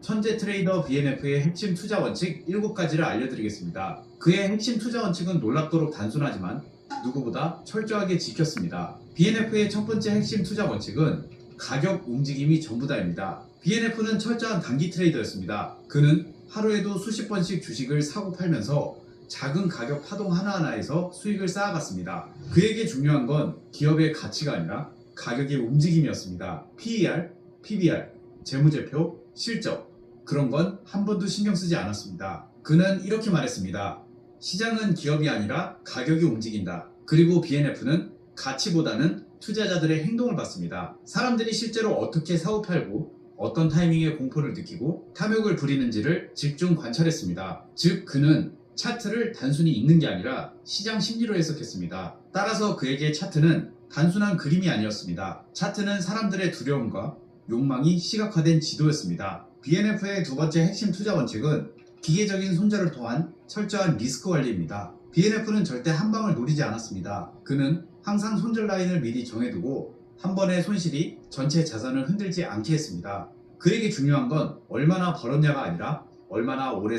천재 트레이더 BNF의 핵심 투자 원칙 7가지를 알려드리겠습니다. 그의 핵심 투자 원칙은 놀랍도록 단순하지만 누구보다 철저하게 지켰습니다. BNF의 첫 번째 핵심 투자 원칙은 가격 움직임이 전부다입니다. BNF는 철저한 단기 트레이더였습니다. 그는 하루에도 수십 번씩 주식을 사고 팔면서 작은 가격 파동 하나하나에서 수익을 쌓아갔습니다. 그에게 중요한 건 기업의 가치가 아니라 가격의 움직임이었습니다. PER, PBR, 재무제표, 실적, 그런 건 한 번도 신경 쓰지 않았습니다. 그는 이렇게 말했습니다. 시장은 기업이 아니라 가격이 움직인다. 그리고 BNF는 가치보다는 투자자들의 행동을 봤습니다. 사람들이 실제로 어떻게 사고 팔고 어떤 타이밍에 공포를 느끼고 탐욕을 부리는지를 집중 관찰했습니다. 즉 그는 차트를 단순히 읽는 게 아니라 시장 심리로 해석했습니다. 따라서 그에게 차트는 단순한 그림이 아니었습니다. 차트는 사람들의 두려움과 욕망이 시각화된 지도였습니다. BNF의 두 번째 핵심 투자 원칙은 기계적인 손절을 통한 철저한 리스크 관리입니다. BNF는 절대 한 방을 노리지 않았습니다. 그는 항상 손절 라인을 미리 정해두고 한 번의 손실이 전체 자산을 흔들지 않게 했습니다. 그에게 중요한 건 얼마나 벌었냐가 아니라 얼마나 오래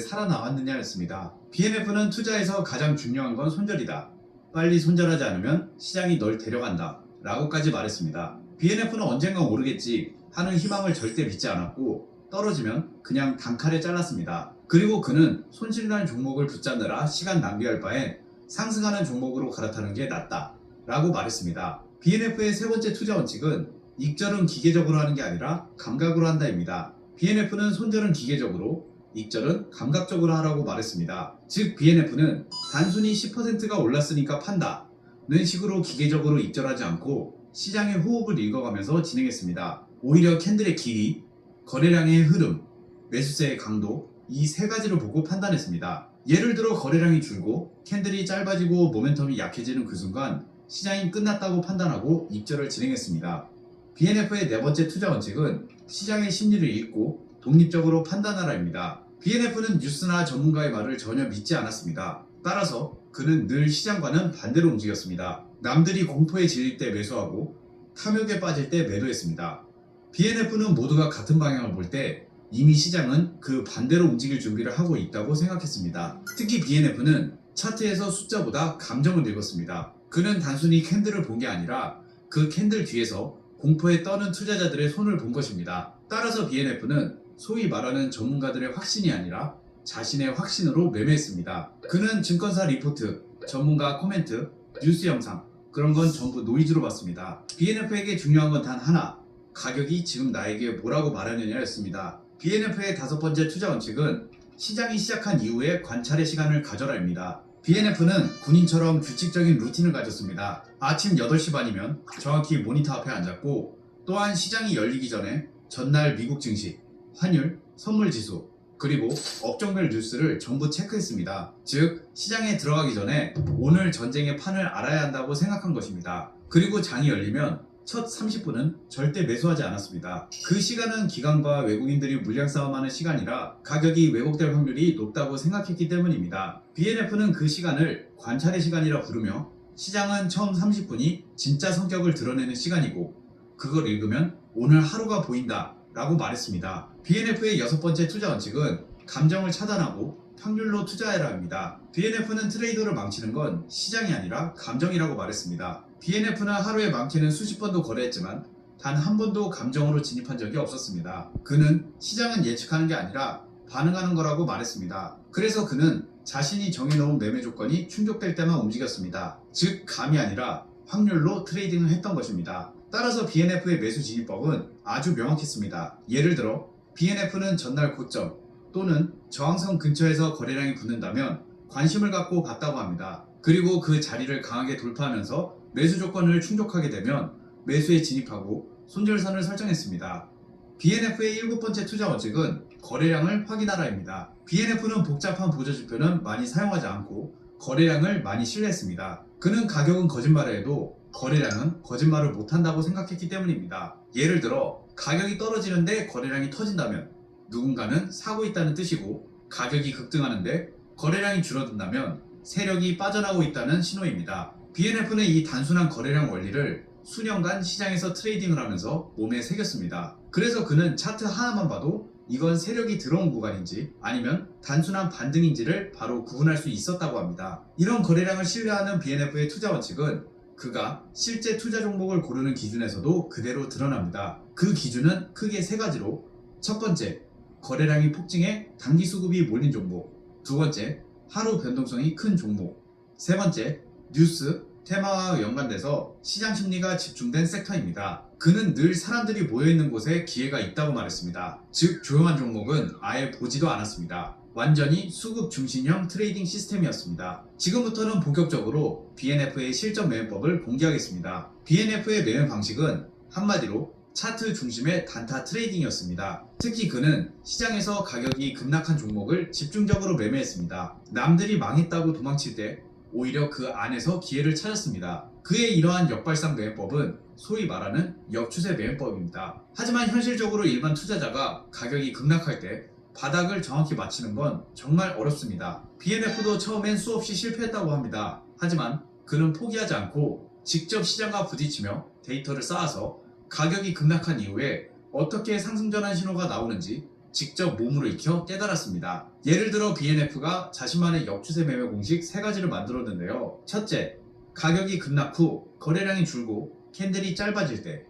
살아남았느냐였습니다. BNF는 투자에서 가장 중요한 건 손절이다. 빨리 손절하지 않으면 시장이 널 데려간다. 라고까지 말했습니다. BNF는 언젠간 오르겠지 하는 희망을 절대 믿지 않았고 떨어지면 그냥 단칼에 잘랐습니다. 그리고 그는 손실난 종목을 붙잡느라 시간 낭비할 바엔 상승하는 종목으로 갈아타는 게 낫다 라고 말했습니다. BNF의 세 번째 투자 원칙은 익절은 기계적으로 하는 게 아니라 감각으로 한다입니다. BNF는 손절은 기계적으로, 익절은 감각적으로 하라고 말했습니다. 즉 BNF는 단순히 10%가 올랐으니까 판다 는 식으로 기계적으로 익절하지 않고 시장의 호흡을 읽어가면서 진행했습니다. 오히려 캔들의 길이, 거래량의 흐름, 매수세의 강도, 이 세 가지를 보고 판단했습니다. 예를 들어 거래량이 줄고 캔들이 짧아지고 모멘텀이 약해지는 그 순간 시장이 끝났다고 판단하고 입절을 진행했습니다. BNF의 네 번째 투자 원칙은 시장의 심리를 읽고 독립적으로 판단하라입니다. BNF는 뉴스나 전문가의 말을 전혀 믿지 않았습니다. 따라서 그는 늘 시장과는 반대로 움직였습니다. 남들이 공포에 질릴 때 매수하고 탐욕에 빠질 때 매도했습니다. BNF는 모두가 같은 방향을 볼 때 이미 시장은 그 반대로 움직일 준비를 하고 있다고 생각했습니다. 특히 BNF는 차트에서 숫자보다 감정을 읽었습니다. 그는 단순히 캔들을 본 게 아니라 그 캔들 뒤에서 공포에 떠는 투자자들의 손을 본 것입니다. 따라서 BNF는 소위 말하는 전문가들의 확신이 아니라 자신의 확신으로 매매했습니다. 그는 증권사 리포트, 전문가 코멘트, 뉴스 영상, 그런 건 전부 노이즈로 봤습니다. BNF에게 중요한 건 단 하나, 가격이 지금 나에게 뭐라고 말하느냐였습니다. BNF의 다섯 번째 투자 원칙은 시장이 시작한 이후에 관찰의 시간을 가져라입니다. BNF는 군인처럼 규칙적인 루틴을 가졌습니다. 아침 8시 반이면 정확히 모니터 앞에 앉았고 또한 시장이 열리기 전에 전날 미국 증시, 환율, 선물지수, 그리고 업종별 뉴스를 전부 체크했습니다. 즉 시장에 들어가기 전에 오늘 전쟁의 판을 알아야 한다고 생각한 것입니다. 그리고 장이 열리면 첫 30분은 절대 매수하지 않았습니다. 그 시간은 기관과 외국인들이 물량 싸움하는 시간이라 가격이 왜곡될 확률이 높다고 생각했기 때문입니다. BNF는 그 시간을 관찰의 시간이라 부르며 시장은 처음 30분이 진짜 성격을 드러내는 시간이고 그걸 읽으면 오늘 하루가 보인다 라고 말했습니다. BNF의 여섯 번째 투자 원칙은 감정을 차단하고 확률로 투자해라입니다. BNF는 트레이더를 망치는 건 시장이 아니라 감정이라고 말했습니다. BNF는 하루에 많게는 수십 번도 거래했지만 단 한 번도 감정으로 진입한 적이 없었습니다. 그는 시장은 예측하는 게 아니라 반응하는 거라고 말했습니다. 그래서 그는 자신이 정해놓은 매매 조건이 충족될 때만 움직였습니다. 즉 감이 아니라 확률로 트레이딩을 했던 것입니다. 따라서 BNF의 매수 진입법은 아주 명확했습니다. 예를 들어 BNF는 전날 고점 또는 저항선 근처에서 거래량이 붙는다면 관심을 갖고 봤다고 합니다. 그리고 그 자리를 강하게 돌파하면서 매수 조건을 충족하게 되면 매수에 진입하고 손절선을 설정했습니다. BNF의 일곱 번째 투자 원칙은 거래량을 확인하라입니다. BNF는 복잡한 보조지표는 많이 사용하지 않고 거래량을 많이 신뢰했습니다. 그는 가격은 거짓말을 해도 거래량은 거짓말을 못한다고 생각했기 때문입니다. 예를 들어 가격이 떨어지는데 거래량이 터진다면 누군가는 사고 있다는 뜻이고 가격이 급등하는데 거래량이 줄어든다면 세력이 빠져나오고 있다는 신호입니다. BNF는 이 단순한 거래량 원리를 수년간 시장에서 트레이딩을 하면서 몸에 새겼습니다. 그래서 그는 차트 하나만 봐도 이건 세력이 들어온 구간인지 아니면 단순한 반등인지를 바로 구분할 수 있었다고 합니다. 이런 거래량을 신뢰하는 BNF의 투자 원칙은 그가 실제 투자 종목을 고르는 기준에서도 그대로 드러납니다. 그 기준은 크게 세 가지로, 첫 번째, 거래량이 폭증해 단기 수급이 몰린 종목, 두 번째, 하루 변동성이 큰 종목, 세 번째, 뉴스, 테마와 연관돼서 시장 심리가 집중된 섹터입니다. 그는 늘 사람들이 모여있는 곳에 기회가 있다고 말했습니다. 즉 조용한 종목은 아예 보지도 않았습니다. 완전히 수급 중심형 트레이딩 시스템이었습니다. 지금부터는 본격적으로 BNF의 실전 매매법을 공개하겠습니다. BNF의 매매 방식은 한마디로 차트 중심의 단타 트레이딩이었습니다. 특히 그는 시장에서 가격이 급락한 종목을 집중적으로 매매했습니다. 남들이 망했다고 도망칠 때 오히려 그 안에서 기회를 찾았습니다. 그의 이러한 역발상 매매법은 소위 말하는 역추세 매매법입니다. 하지만 현실적으로 일반 투자자가 가격이 급락할 때 바닥을 정확히 맞히는 건 정말 어렵습니다. BNF도 처음엔 수없이 실패했다고 합니다. 하지만 그는 포기하지 않고 직접 시장과 부딪히며 데이터를 쌓아서 가격이 급락한 이후에 어떻게 상승전환 신호가 나오는지 직접 몸으로 익혀 깨달았습니다. 예를 들어 BNF가 자신만의 역추세 매매 공식 3가지를 만들었는데요. 첫째, 가격이 급락 후 거래량이 줄고 캔들이 짧아질 때.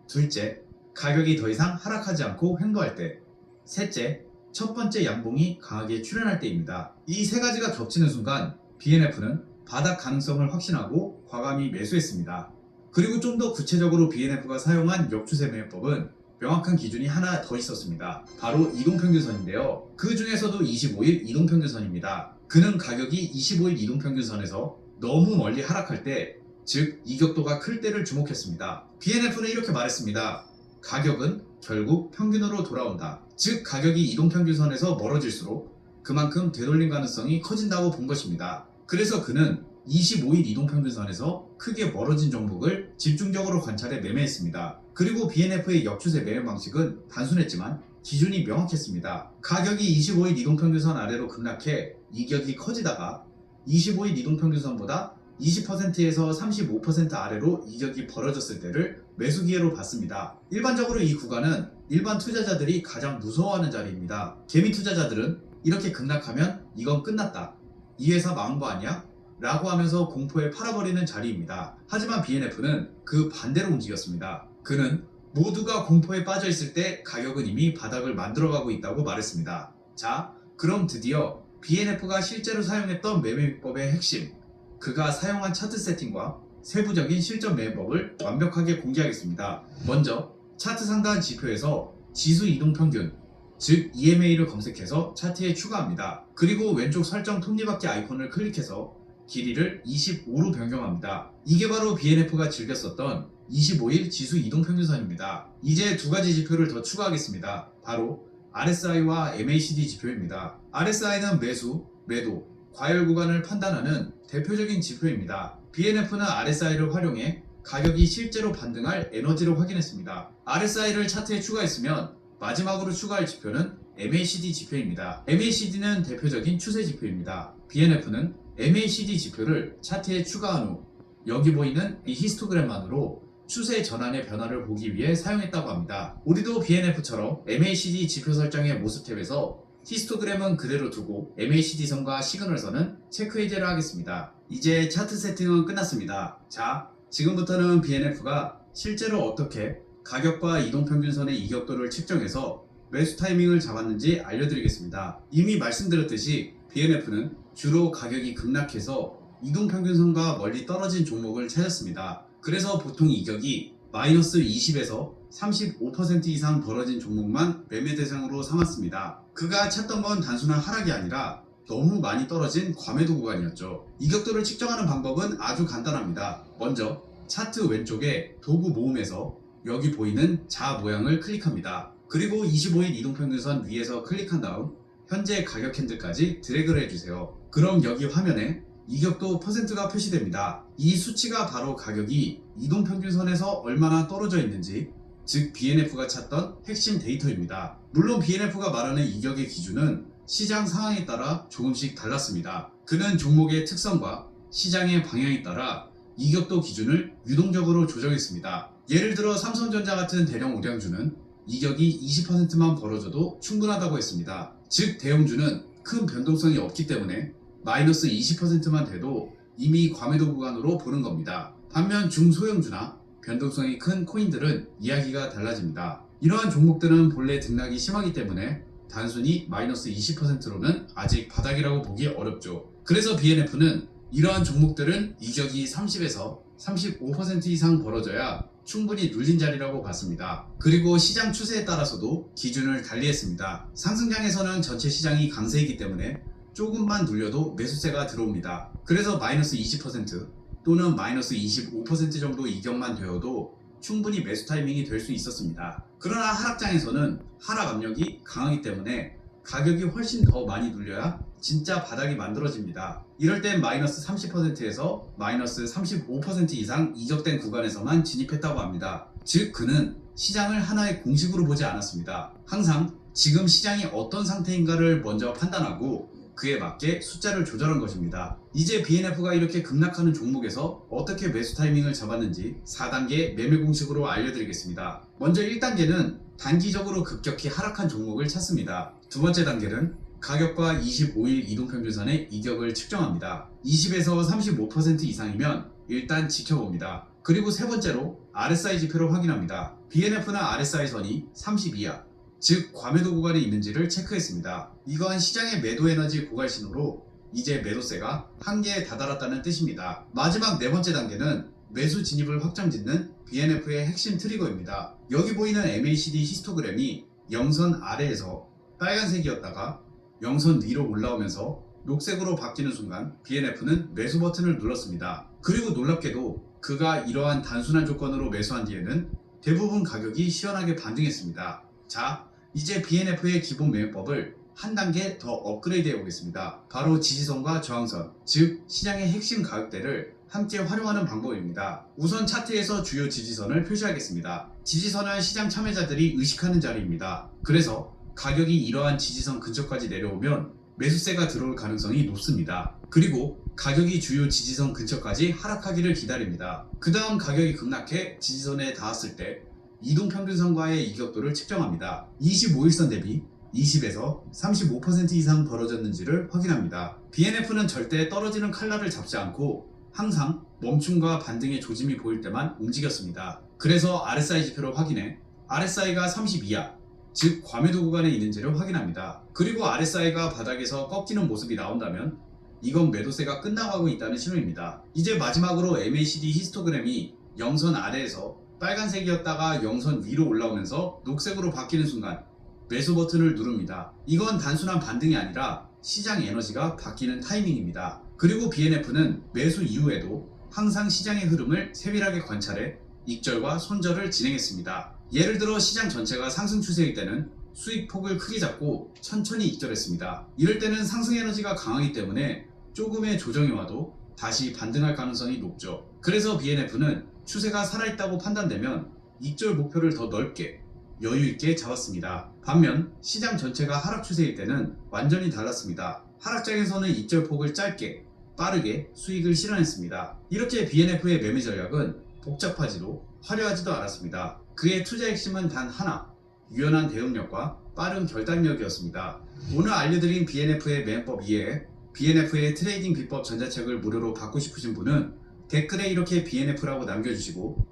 둘째, 가격이 더 이상 하락하지 않고 횡보할 때. 셋째, 첫 번째 양봉이 강하게 출현할 때입니다. 이 3가지가 겹치는 순간 BNF는 바닥 가능성을 확신하고 과감히 매수했습니다. 그리고 좀 더 구체적으로 BNF가 사용한 역추세 매매법은 명확한 기준이 하나 더 있었습니다. 바로 이동평균선인데요. 그 중에서도 25일 이동평균선입니다. 그는 가격이 25일 이동평균선에서 너무 멀리 하락할 때, 즉 이격도가 클 때를 주목했습니다. BNF는 이렇게 말했습니다. 가격은 결국 평균으로 돌아온다. 즉 가격이 이동평균선에서 멀어질수록 그만큼 되돌림 가능성이 커진다고 본 것입니다. 그래서 그는 25일 이동평균선에서 크게 멀어진 종목을 집중적으로 관찰해 매매했습니다. 그리고 BNF의 역추세 매매 방식은 단순했지만 기준이 명확했습니다. 가격이 25일 이동평균선 아래로 급락해 이격이 커지다가 25일 이동평균선보다 20%에서 35% 아래로 이격이 벌어졌을 때를 매수 기회로 봤습니다. 일반적으로 이 구간은 일반 투자자들이 가장 무서워하는 자리입니다. 개미 투자자들은 이렇게 급락하면 이건 끝났다, 이 회사 망한 거 아니야? 라고 하면서 공포에 팔아버리는 자리입니다. 하지만 BNF는 그 반대로 움직였습니다. 그는 모두가 공포에 빠져 있을 때 가격은 이미 바닥을 만들어가고 있다고 말했습니다. 자, 그럼 드디어 BNF가 실제로 사용했던 매매법의 핵심, 그가 사용한 차트 세팅과 세부적인 실전 매매법을 완벽하게 공개하겠습니다. 먼저 차트 상단 지표에서 지수 이동평균, 즉 EMA를 검색해서 차트에 추가합니다. 그리고 왼쪽 설정 톱니바퀴 아이콘을 클릭해서 길이를 25로 변경합니다. 이게 바로 BNF가 즐겼었던 25일 지수 이동평균선입니다. 이제 2가지 지표를 더 추가하겠습니다. 바로 RSI와 MACD 지표입니다. RSI는 매수, 매도, 과열 구간을 판단하는 대표적인 지표입니다. BNF는 RSI를 활용해 가격이 실제로 반등할 에너지를 확인했습니다. RSI를 차트에 추가했으면 마지막으로 추가할 지표는 MACD 지표입니다. MACD는 대표적인 추세 지표입니다. BNF는 MACD 지표를 차트에 추가한 후 여기 보이는 이 히스토그램만으로 추세 전환의 변화를 보기 위해 사용했다고 합니다. 우리도 BNF처럼 MACD 지표 설정의 모습 탭에서 히스토그램은 그대로 두고 MACD 선과 시그널선은 체크 해제를 하겠습니다. 이제 차트 세팅은 끝났습니다. 자, 지금부터는 BNF가 실제로 어떻게 가격과 이동평균선의 이격도를 측정해서 매수 타이밍을 잡았는지 알려드리겠습니다. 이미 말씀드렸듯이 BNF는 주로 가격이 급락해서 이동평균선과 멀리 떨어진 종목을 찾았습니다. 그래서 보통 이격이 마이너스 20에서 35% 이상 벌어진 종목만 매매 대상으로 삼았습니다. 그가 찾던 건 단순한 하락이 아니라 너무 많이 떨어진 과매도 구간이었죠. 이격도를 측정하는 방법은 아주 간단합니다. 먼저 차트 왼쪽에 도구 모음에서 여기 보이는 자 모양을 클릭합니다. 그리고 25일 이동평균선 위에서 클릭한 다음 현재 가격 핸들까지 드래그를 해주세요. 그럼 여기 화면에 이격도 %가 표시됩니다. 이 수치가 바로 가격이 이동평균선에서 얼마나 떨어져 있는지, 즉 BNF가 찾던 핵심 데이터입니다. 물론 BNF가 말하는 이격의 기준은 시장 상황에 따라 조금씩 달랐습니다. 그는 종목의 특성과 시장의 방향에 따라 이격도 기준을 유동적으로 조정했습니다. 예를 들어 삼성전자 같은 대형 우량주는 이격이 20%만 벌어져도 충분하다고 했습니다. 즉 대형주는 큰 변동성이 없기 때문에 마이너스 20%만 돼도 이미 과매도 구간으로 보는 겁니다. 반면 중소형주나 변동성이 큰 코인들은 이야기가 달라집니다. 이러한 종목들은 본래 등락이 심하기 때문에 단순히 마이너스 20%로는 아직 바닥이라고 보기 어렵죠. 그래서 BNF는 이러한 종목들은 이격이 30에서 35% 이상 벌어져야 충분히 눌린 자리라고 봤습니다. 그리고 시장 추세에 따라서도 기준을 달리했습니다. 상승장에서는 전체 시장이 강세이기 때문에 조금만 눌려도 매수세가 들어옵니다. 그래서 마이너스 20% 또는 마이너스 25% 정도 이격만 되어도 충분히 매수 타이밍이 될 수 있었습니다. 그러나 하락장에서는 하락 압력이 강하기 때문에 가격이 훨씬 더 많이 눌려야 진짜 바닥이 만들어집니다. 이럴 땐 마이너스 30%에서 마이너스 35% 이상 이격된 구간에서만 진입했다고 합니다. 즉 그는 시장을 하나의 공식으로 보지 않았습니다. 항상 지금 시장이 어떤 상태인가를 먼저 판단하고 그에 맞게 숫자를 조절한 것입니다. 이제 BNF가 이렇게 급락하는 종목에서 어떻게 매수 타이밍을 잡았는지 4단계 매매 공식으로 알려드리겠습니다. 먼저 1단계는 단기적으로 급격히 하락한 종목을 찾습니다. 두 번째 단계는 가격과 25일 이동평균선의 이격을 측정합니다. 20에서 35% 이상이면 일단 지켜봅니다. 그리고 세 번째로 RSI 지표를 확인합니다. BNF나 RSI 선이 30 이하, 즉 과매도 구간에 있는지를 체크했습니다. 이건 시장의 매도 에너지 고갈 신호로 이제 매도세가 한계에 다다랐다는 뜻입니다. 마지막 네 번째 단계는 매수 진입을 확정짓는 BNF의 핵심 트리거입니다. 여기 보이는 MACD 히스토그램이 영선 아래에서 빨간색이었다가 영선 위로 올라오면서 녹색으로 바뀌는 순간 BNF는 매수 버튼을 눌렀습니다. 그리고 놀랍게도 그가 이러한 단순한 조건으로 매수한 뒤에는 대부분 가격이 시원하게 반등했습니다. 자, 이제 BNF의 기본 매매법을 한 단계 더 업그레이드 해보겠습니다. 바로 지지선과 저항선, 즉 시장의 핵심 가격대를 함께 활용하는 방법입니다. 우선 차트에서 주요 지지선을 표시하겠습니다. 지지선은 시장 참여자들이 의식하는 자리입니다. 그래서 가격이 이러한 지지선 근처까지 내려오면 매수세가 들어올 가능성이 높습니다. 그리고 가격이 주요 지지선 근처까지 하락하기를 기다립니다. 그 다음 가격이 급락해 지지선에 닿았을 때 이동평균선과의 이격도를 측정합니다. 25일선 대비 20에서 35% 이상 벌어졌는지를 확인합니다. BNF는 절대 떨어지는 칼날을 잡지 않고 항상 멈춤과 반등의 조짐이 보일 때만 움직였습니다. 그래서 RSI 지표를 확인해 RSI가 30 이하, 즉 과매도 구간에 있는지를 확인합니다. 그리고 RSI가 바닥에서 꺾이는 모습이 나온다면 이건 매도세가 끝나가고 있다는 신호입니다. 이제 마지막으로 MACD 히스토그램이 영선 아래에서 빨간색이었다가 영선 위로 올라오면서 녹색으로 바뀌는 순간 매수 버튼을 누릅니다. 이건 단순한 반등이 아니라 시장 에너지가 바뀌는 타이밍입니다. 그리고 BNF는 매수 이후에도 항상 시장의 흐름을 세밀하게 관찰해 익절과 손절을 진행했습니다. 예를 들어 시장 전체가 상승 추세일 때는 수익폭을 크게 잡고 천천히 익절했습니다. 이럴 때는 상승 에너지가 강하기 때문에 조금의 조정이 와도 다시 반등할 가능성이 높죠. 그래서 BNF는 추세가 살아있다고 판단되면 익절 목표를 더 넓게 여유있게 잡았습니다. 반면 시장 전체가 하락 추세일 때는 완전히 달랐습니다. 하락장에서는 익절폭을 짧게 빠르게 수익을 실현했습니다. 이렇게 BNF의 매매 전략은 복잡하지도 화려하지도 않았습니다. 그의 투자 핵심은 단 하나, 유연한 대응력과 빠른 결단력이었습니다. 오늘 알려드린 BNF의 매매법 이외에 BNF의 트레이딩 비법 전자책을 무료로 받고 싶으신 분은 댓글에 이렇게 BNF라고 남겨주시고